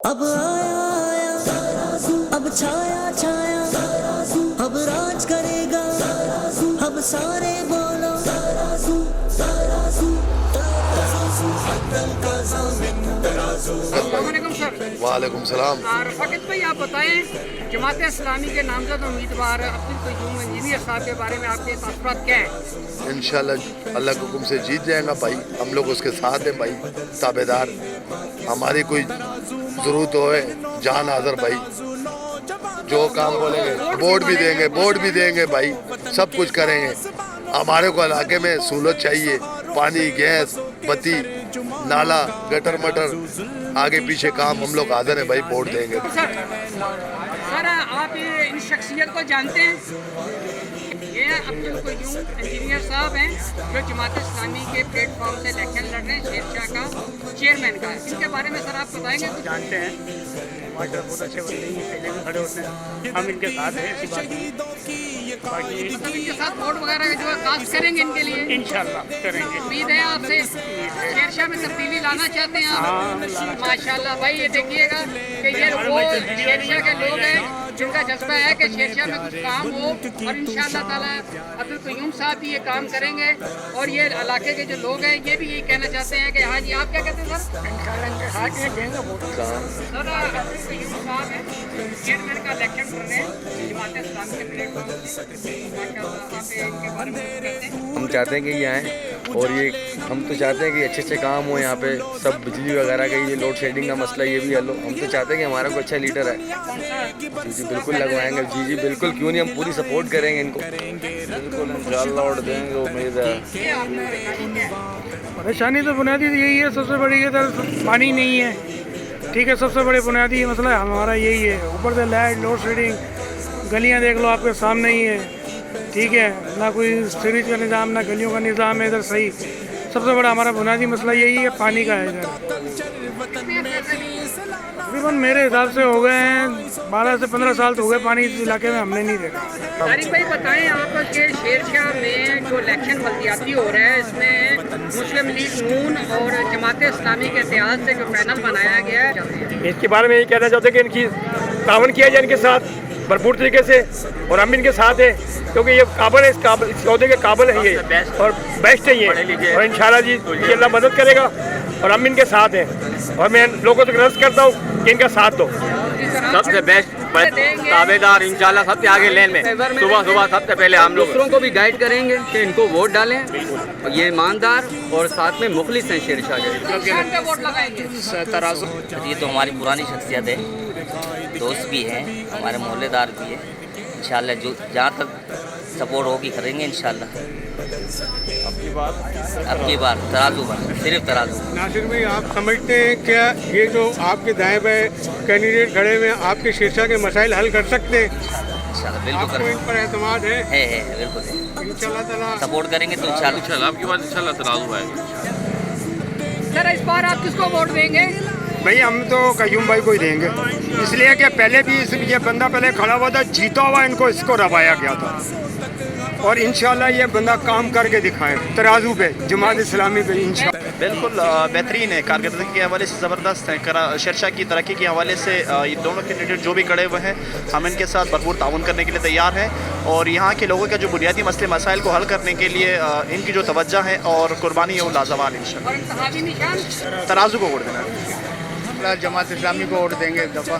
اب آیا آیا اب چھایا چھایا اب راج کرے گا اب سارے بولو السلام علیکم سر. وعلیکم السلام. رفاقت بھائی آپ بتائیں جماعت اسلامی کے نامزد امیدوار عبدالقیوم انجینئر صاحب کے بارے میں آپ کے تاثرات کیا ہیں؟ انشاءاللہ اللہ کے حکم سے جیت جائیں گا بھائی. ہم لوگ اس کے ساتھ ہیں بھائی, تابع دار. ہماری کوئی ضرورت ہوئے جان حاضر بھائی, جو کام بولیں گے ووٹ بھی دیں گے بھائی, سب کچھ کریں گے. ہمارے کو علاقے میں سہولت چاہیے, پانی, گیس, بتی, نالا, گٹر مٹر, آگے پیچھے کام ہم لوگ حاضر ہیں بھائی, ووٹ دیں گے. سر آپ ان شخصیت کو جانتے ہیں؟ یہ عبدالقیوم انجینئر صاحب ہیں جو جماعت اسلامی کے پلیٹ فارم سے الیکشن لڑ رہے ہیں, شیر شاہ کا چیئرمین کا. ان کے بارے میں سر آپ بتائیں گے؟ جانتے ہیں ماشاء اللہ, بہت اچھے بندے ہیں, پہلے بھی کھڑے ہوتے ہیں, ہم ان کے ساتھ ہیں. ایسی بات نہیں, باقی مطلب ان کے ساتھ ووٹ وغیرہ جو ہے کاسٹ کریں گے ان کے لیے؟ انشاءاللہ کریں گے. امید ہے آپ سے شیر شاہ میں تبدیلی لانا چاہتے ہیں آپ؟ ماشاء اللہ بھائی, یہ دیکھیے گا کہ یہ وہ شیر شاہ کے لوگ ہیں جن کا جذبہ ہے کہ شیر شاہ میں کچھ کام ہو, اور انشاءاللہ تعالیٰ عبدالقیوم صاحب بھی یہ کام کریں گے. اور یہ علاقے کے جو لوگ ہیں یہ بھی یہی کہنا چاہتے ہیں کہ ہاں جی. آپ کیا کہتے ہیں سر؟ سر عبدالقیوم صاحب ہیں چیئرمین کا الیکشن کر رہے ہیں جماعت اسلامی کے پلیٹ فارم سے. ماشاء اللہ آپ ان کے بارے میں کہتے ہیں؟ ہم چاہتے ہیں کہ یہ آئیں, اور یہ ہم تو چاہتے ہیں کہ اچھے اچھے کام ہوں یہاں پہ. سب بجلی وغیرہ کا یہ لوڈ شیڈنگ کا مسئلہ یہ بھی حل ہو. ہم تو چاہتے ہیں کہ ہمارا کوئی اچھا لیڈر ہے. جی بالکل لگوائیں گے. جی بالکل, کیوں نہیں, ہم پوری سپورٹ کریں گے ان کو. بالکل انشاءاللہ ووٹ دیں گے, امید ہے. پریشانی تو بنیادی یہی ہے, سب سے بڑی ادھر پانی نہیں ہے. ٹھیک ہے, سب سے بڑے بنیادی مسئلہ ہمارا یہی ہے. اوپر سے لائٹ, لوڈ شیڈنگ, گلیاں دیکھ لو آپ کے سامنے ہی ہے. ٹھیک ہے, نہ کوئی سیریج کا نظام, نہ گلیوں کا نظام ہے ادھر صحیح. سب سے بڑا ہمارا بنیادی مسئلہ یہی ہے, پانی کا ہے ادھر. تقریباً میرے حساب سے ہو گئے ہیں 12 سے 15 سال تو ہو گئے پانی اس علاقے میں ہم نے نہیں دیکھا. طارق بھائی بتائیں آپ کہ شیر شاہ میں جو الیکشن بلدیاتی ہو رہا ہے اس میں مسلم لیگ نون اور جماعت اسلامی کے اتحاد سے جو پینل بنایا گیا ہے, اس کے بارے میں یہ کہنا چاہتے ہیں کہ ان کی تعاون کیا جائے ان کے ساتھ بھرپور طریقے سے, اور ہم ان کے ساتھ ہیں کیونکہ یہ قابل ہے, اس عہدے کے قابل ہے یہ, اور بیسٹ ہے یہ, اور انشاءاللہ جی یہ اللہ مدد کرے گا, اور ہم ان کے ساتھ ہیں. اور میں لوگوں سے رض کرتا ہوں کہ ان کا ساتھ دو. سب سے بیسٹ تابع دار انشاءاللہ سب سے آگے لین میں, صبح سب سے پہلے ہم دوسروں کو بھی گائیڈ کریں گے کہ ان کو ووٹ ڈالیں. یہ ایماندار اور ساتھ میں مخلص ہیں شیر شاہ کے. ووٹ لگائیں گے. یہ تو ہماری پرانی شخصیت ہے, دوست بھی ہیں, ہمارے محلے دار بھی ہیں. انشاءاللہ جو جہاں تک سپورٹ ہوگی کریں گے انشاءاللہ. اب کی بار ترازو پر, صرف ترازو. ناصر بھائی, آپ سمجھتے ہیں کیا یہ جو آپ کے دائیں بائیں کینڈیڈیٹ کھڑے ہوئے ہیں آپ کے شیر شاہ کے مسائل حل کر سکتے ہیں؟ انشاءاللہ بالکل آپ کو ان پر اعتماد ہے؟ بالکل ہے. انشاءاللہ تعالیٰ سپورٹ کریں گے تو انشاءاللہ. آپ کی بات انشاءاللہ ترازو آئے گا. سر اس بار آپ کس کو ووٹ دیں گے؟ بھائی ہم تو قیوم بھائی کو ہی دیں گے, اس لیے کہ پہلے بھی یہ بندہ پہلے کھڑا ہوا تھا, جیتا ہوا اس کو روایا گیا تھا, اور انشاءاللہ یہ بندہ کام کر کے دکھائے ترازو پہ, جماعت اسلامی پہ انشاءاللہ. بالکل بہترین ہے, کارکردگی کے حوالے سے زبردست ہے. شیر شاہ کی ترقی کے حوالے سے یہ دونوں کینڈیڈیٹ جو بھی کھڑے ہوئے ہیں ہم ان کے ساتھ بھرپور تعاون کرنے کے لیے تیار ہیں, اور یہاں کے لوگوں کے جو بنیادی مسائل کو حل کرنے کے لیے ان کی جو توجہ ہے اور قربانی ہے وہ لازوال انشاءاللہ. اور انتخابی نشان ترازو کو ووٹ دینا ہے. جماعت اسلامی کو ووٹ دیں گے. دفعہ